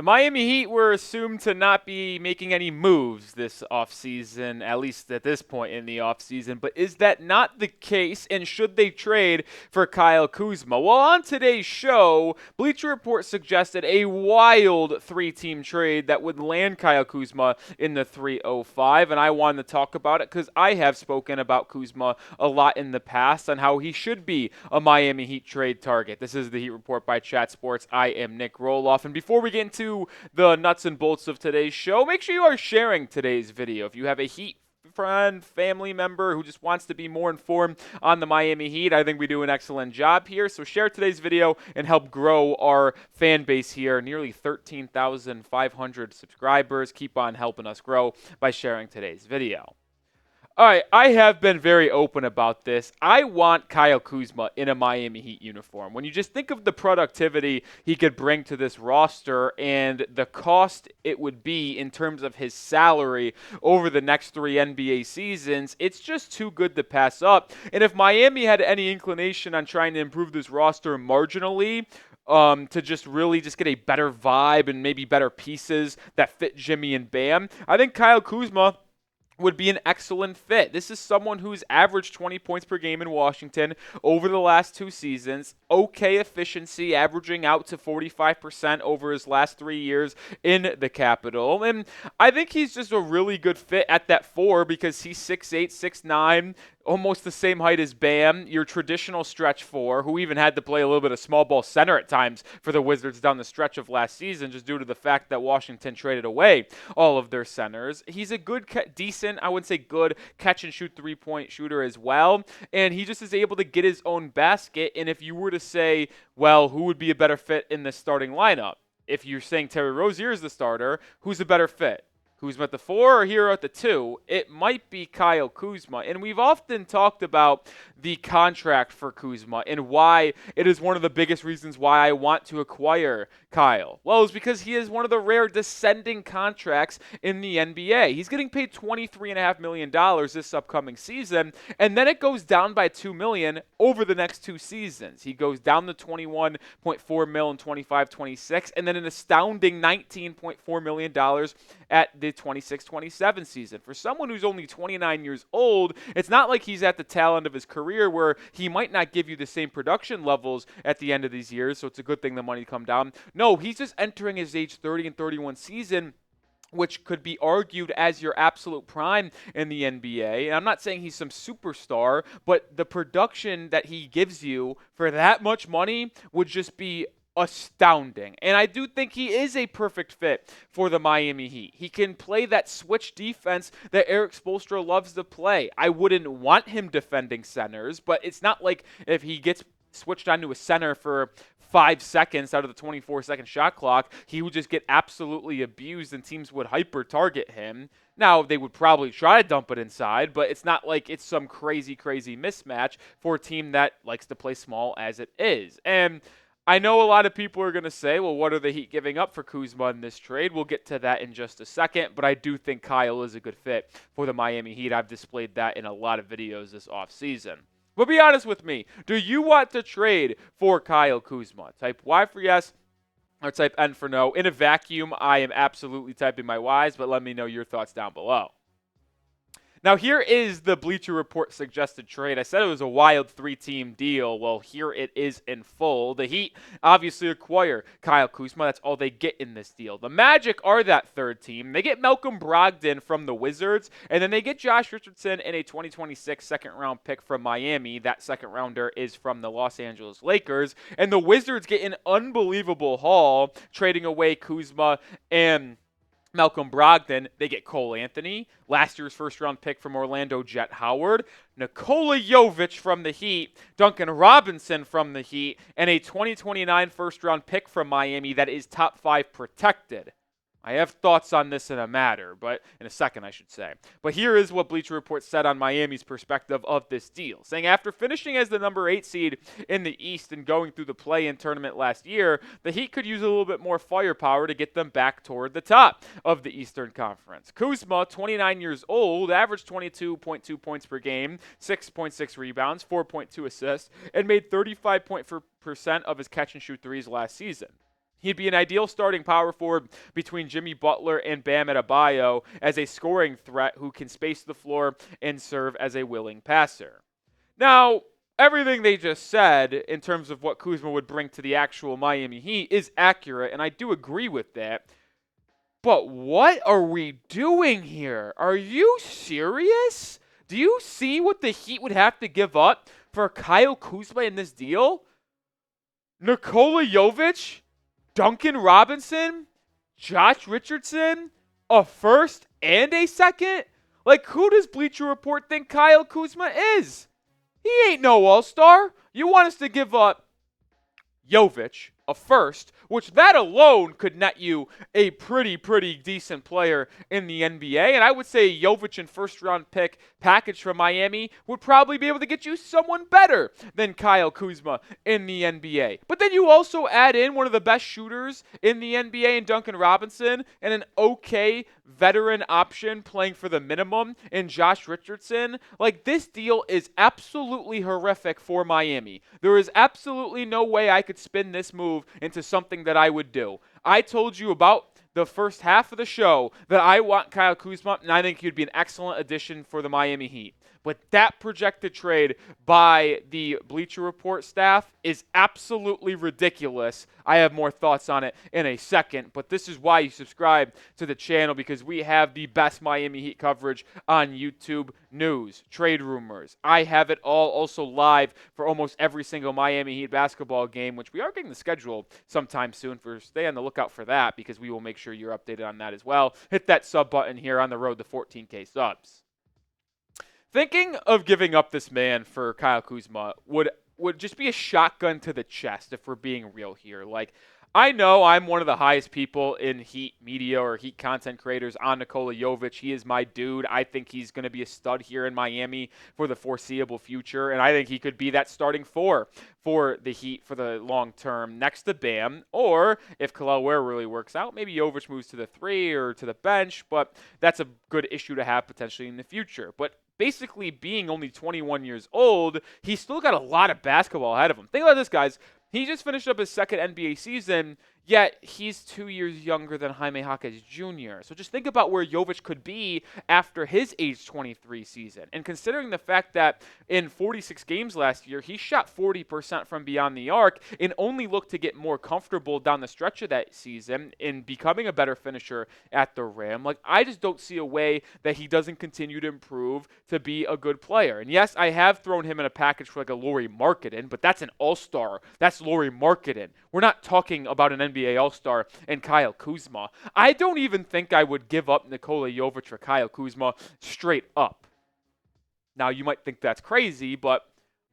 The Miami Heat were assumed to not be making any moves this offseason, at least at this point in the offseason. But is that not the case, and should they trade for Kyle Kuzma? Well, on today's show, Bleacher Report suggested a wild three-team trade that would land Kyle Kuzma in the 305, and I wanted to talk about it because I have spoken about Kuzma a lot in the past on how he should be a Miami Heat trade target. This is the Heat Report by Chat Sports. I am Nic Rohloff, and before we get into the nuts and bolts of today's show, make sure you are sharing today's video. If you have a Heat friend, family member who just wants to be more informed on the Miami Heat, I think we do an excellent job here. So share today's video and help grow our fan base here. Nearly 13,500 subscribers. Keep on helping us grow by sharing today's video. All right, I have been very open about this. I want Kyle Kuzma in a Miami Heat uniform. When you just think of the productivity he could bring to this roster and the cost it would be in terms of his salary over the next 3 NBA seasons, it's just too good to pass up. And if Miami had any inclination on trying to improve this roster marginally, to just really just get a better vibe and maybe better pieces that fit Jimmy and Bam, I think Kyle Kuzma would be an excellent fit. This is someone who's averaged 20 points per game in Washington over the last 2 seasons. Okay efficiency, averaging out to 45% over his last 3 years in the Capitol. And I think he's just a really good fit at that 4 because he's 6'8", 6'9", almost the same height as Bam, your traditional stretch 4, who even had to play a little bit of small ball center at times for the Wizards down the stretch of last season just due to the fact that Washington traded away all of their centers. He's a good, decent, I wouldn't say good, catch-and-shoot three-point shooter as well, and he just is able to get his own basket. And if you were to say, well, who would be a better fit in the starting lineup? If you're saying Terry Rozier is the starter, who's a better fit? Kuzma at the 4 or Hero at the 2, it might be Kyle Kuzma. And we've often talked about the contract for Kuzma and why it is one of the biggest reasons why I want to acquire Kyle. Well, it's because he is one of the rare descending contracts in the NBA. He's getting paid $23.5 million this upcoming season, and then it goes down by $2 million over the next 2 seasons. He goes down to $21.4 million in 25-26, and then an astounding $19.4 million at the 26-27 season. For someone who's only 29 years old, it's not like he's at the tail end of his career where he might not give you the same production levels at the end of these years, so it's a good thing the money come down. No, he's just entering his age 30 and 31 season, which could be argued as your absolute prime in the NBA. And I'm not saying he's some superstar, but the production that he gives you for that much money would just be astounding. And I do think he is a perfect fit for the Miami Heat. He can play that switch defense that Eric Spoelstra loves to play. I wouldn't want him defending centers, but it's not like if he gets switched onto a center for 5 seconds out of the 24-second shot clock, he would just get absolutely abused and teams would hyper-target him. Now, they would probably try to dump it inside, but it's not like it's some crazy, crazy mismatch for a team that likes to play small as it is. And I know a lot of people are going to say, well, what are the Heat giving up for Kuzma in this trade? We'll get to that in just a second, but I do think Kyle is a good fit for the Miami Heat. I've displayed that in a lot of videos this offseason. But be honest with me, do you want to trade for Kyle Kuzma? Type Y for yes or type N for no. In a vacuum, I am absolutely typing my Ys, but let me know your thoughts down below. Now, here is the Bleacher Report suggested trade. I said it was a wild 3-team deal. Well, here it is in full. The Heat obviously acquire Kyle Kuzma. That's all they get in this deal. The Magic are that 3rd team. They get Malcolm Brogdon from the Wizards, and then they get Josh Richardson and a 2026 second-round pick from Miami. That second-rounder is from the Los Angeles Lakers. And the Wizards get an unbelievable haul, trading away Kuzma and Malcolm Brogdon. They get Cole Anthony, last year's first-round pick from Orlando, Jet Howard, Nikola Jovic from the Heat, Duncan Robinson from the Heat, and a 2029 first-round pick from Miami that is top 5 protected. I have thoughts on this in a second, I should say. But here is what Bleacher Report said on Miami's perspective of this deal, saying after finishing as the number 8 seed in the East and going through the play-in tournament last year, the Heat could use a little bit more firepower to get them back toward the top of the Eastern Conference. Kuzma, 29 years old, averaged 22.2 points per game, 6.6 rebounds, 4.2 assists, and made 35% of his catch-and-shoot threes last season. He'd be an ideal starting power forward between Jimmy Butler and Bam Adebayo as a scoring threat who can space the floor and serve as a willing passer. Now, everything they just said in terms of what Kuzma would bring to the actual Miami Heat is accurate, and I do agree with that. But what are we doing here? Are you serious? Do you see what the Heat would have to give up for Kyle Kuzma in this deal? Nikola Jovic, Duncan Robinson, Josh Richardson, a first and a second? Like, who does Bleacher Report think Kyle Kuzma is? He ain't no all-star. You want us to give up Jovic, a first, which that alone could net you a pretty decent player in the NBA. And I would say Jovic and first-round pick package from Miami would probably be able to get you someone better than Kyle Kuzma in the NBA. But then you also add in one of the best shooters in the NBA in Duncan Robinson and an okay veteran option playing for the minimum in Josh Richardson. Like, this deal is absolutely horrific for Miami. There is absolutely no way I could spin this move into something that I would do. I told you about the first half of the show that I want Kyle Kuzma, and I think he'd be an excellent addition for the Miami Heat. But that projected trade by the Bleacher Report staff is absolutely ridiculous. I have more thoughts on it in a second, but this is why you subscribe to the channel, because we have the best Miami Heat coverage on YouTube. News, trade rumors. I have it all also live for almost every single Miami Heat basketball game, which we are getting the schedule sometime soon. Stay on the lookout for that, because we will make sure you're updated on that as well. Hit that sub button here on the road to 14K subs. Thinking of giving up this man for Kyle Kuzma would just be a shotgun to the chest if we're being real here. Like, I know I'm one of the highest people in Heat media or Heat content creators on Nikola Jovic. He is my dude. I think he's going to be a stud here in Miami for the foreseeable future, and I think he could be that starting four for the Heat for the long term next to Bam. Or if Kel'el Ware really works out, maybe Jovic moves to the 3 or to the bench, but that's a good issue to have potentially in the future. But basically, being only 21 years old, he's still got a lot of basketball ahead of him. Think about this, guys. He just finished up his second NBA season, yet he's 2 years younger than Jaime Jaquez Jr. So just think about where Jovic could be after his age 23 season. And considering the fact that in 46 games last year, he shot 40% from beyond the arc and only looked to get more comfortable down the stretch of that season in becoming a better finisher at the rim. Like, I just don't see a way that he doesn't continue to improve to be a good player. And yes, I have thrown him in a package for like a Lauri Markkanen, but that's an all-star. That's Lauri Markkanen. We're not talking about an NBA All-Star and Kyle Kuzma. I don't even think I would give up Nikola Jovic for Kyle Kuzma straight up. Now, you might think that's crazy, but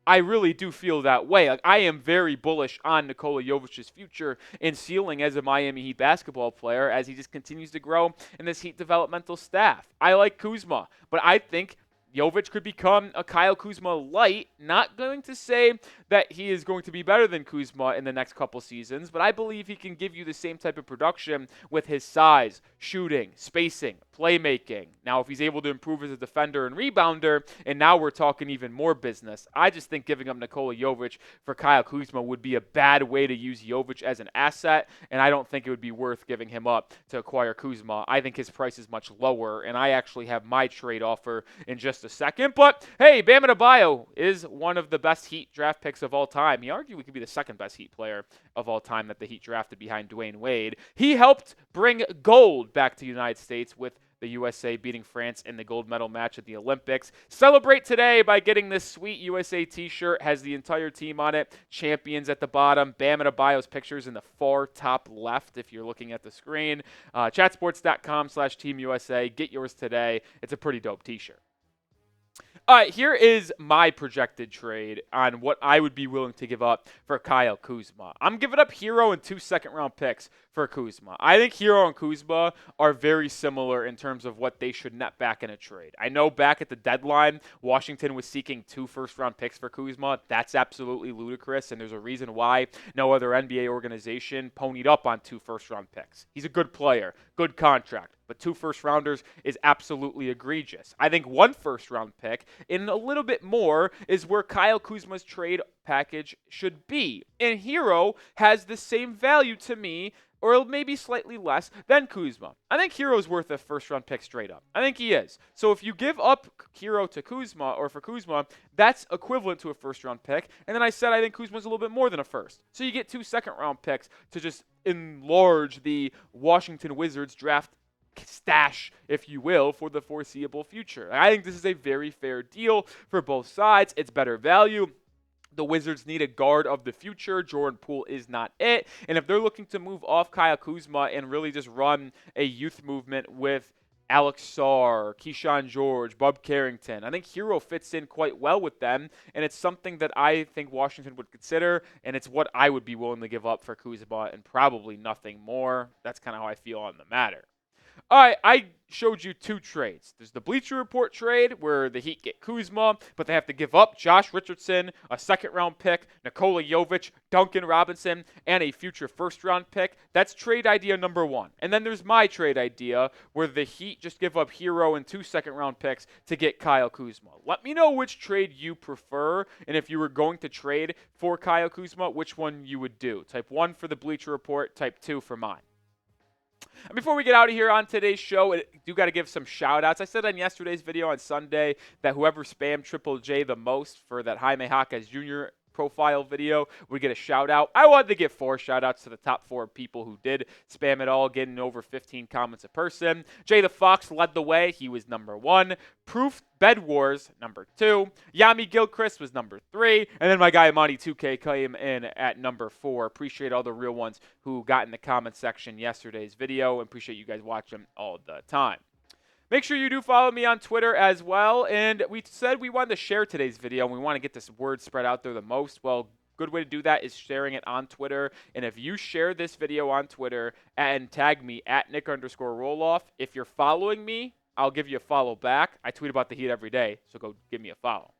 I really do feel that way. Like, I am very bullish on Nikola Jovic's future and ceiling as a Miami Heat basketball player as he just continues to grow in this Heat developmental staff. I like Kuzma, but I think Jovic could become a Kyle Kuzma light. Not going to say that he is going to be better than Kuzma in the next couple seasons, but I believe he can give you the same type of production with his size, shooting, spacing, playmaking. Now, if he's able to improve as a defender and rebounder, and now we're talking even more business, I just think giving up Nikola Jovic for Kyle Kuzma would be a bad way to use Jovic as an asset, and I don't think it would be worth giving him up to acquire Kuzma. I think his price is much lower, and I actually have my trade offer in just a second. But hey, Bam Adebayo is one of the best Heat draft picks of all time. He arguably could be the second best Heat player of all time that the Heat drafted behind Dwayne Wade. He helped bring gold back to the United States with the USA beating France in the gold medal match at the Olympics. Celebrate today by getting this sweet USA t-shirt. Has the entire team on it. Champions at the bottom. Bam Adebayo's pictures in the far top left if you're looking at the screen. Chatsports.com/TeamUSA. Get yours today. It's a pretty dope t-shirt. All right, here is my projected trade on what I would be willing to give up for Kyle Kuzma. I'm giving up Hero and 2 second-round picks for Kuzma. I think Hero and Kuzma are very similar in terms of what they should net back in a trade. I know back at the deadline, Washington was seeking 2 first-round picks for Kuzma. That's absolutely ludicrous, and there's a reason why no other NBA organization ponied up on 2 first-round picks. He's a good player, good contract, but 2 first-rounders is absolutely egregious. I think 1 first-round pick and a little bit more is where Kyle Kuzma's trade package should be. And Hero has the same value to me, or maybe slightly less, than Kuzma. I think Hero's worth a first-round pick straight up. I think he is. So if you give up Hero to Kuzma, or for Kuzma, that's equivalent to a first-round pick. And then I said I think Kuzma's a little bit more than a first. So you get 2 second-round picks to just enlarge the Washington Wizards draft stash, if you will, for the foreseeable future. I think this is a very fair deal for both sides. It's better value. The Wizards need a guard of the future. Jordan Poole is not it. And if they're looking to move off Kyle Kuzma and really just run a youth movement with Alex Sarr, Keyshawn George, Bub Carrington, I think Hero fits in quite well with them, and it's something that I think Washington would consider, and it's what I would be willing to give up for Kuzma and probably nothing more. That's kind of how I feel on the matter. All right, I showed you 2 trades. There's the Bleacher Report trade where the Heat get Kuzma, but they have to give up Josh Richardson, a second-round pick, Nikola Jovic, Duncan Robinson, and a future first-round pick. That's trade idea number 1. And then there's my trade idea where the Heat just give up Hero and 2 second-round picks to get Kyle Kuzma. Let me know which trade you prefer, and if you were going to trade for Kyle Kuzma, which one you would do. Type 1 for the Bleacher Report, type 2 for mine. And before we get out of here on today's show, I do got to give some shout-outs. I said on yesterday's video on Sunday that whoever spammed Triple J the most for that Jaime Jaquez Jr. profile video would get a shout-out. I wanted to give 4 shout-outs to the top 4 people who did spam it all, getting over 15 comments a person. Jay the Fox led the way. He was number 1. Proof Bed Wars, number 2. Yami Gilchrist was number 3. And then my guy Monty2K came in at number 4. Appreciate all the real ones who got in the comment section yesterday's video. Appreciate you guys watching all the time. Make sure you do follow me on Twitter as well. And we said we wanted to share today's video and we want to get this word spread out there the most. Well, good way to do that is sharing it on Twitter. And if you share this video on Twitter and tag me at Nic_Rohloff, if you're following me, I'll give you a follow back. I tweet about the Heat every day, so go give me a follow.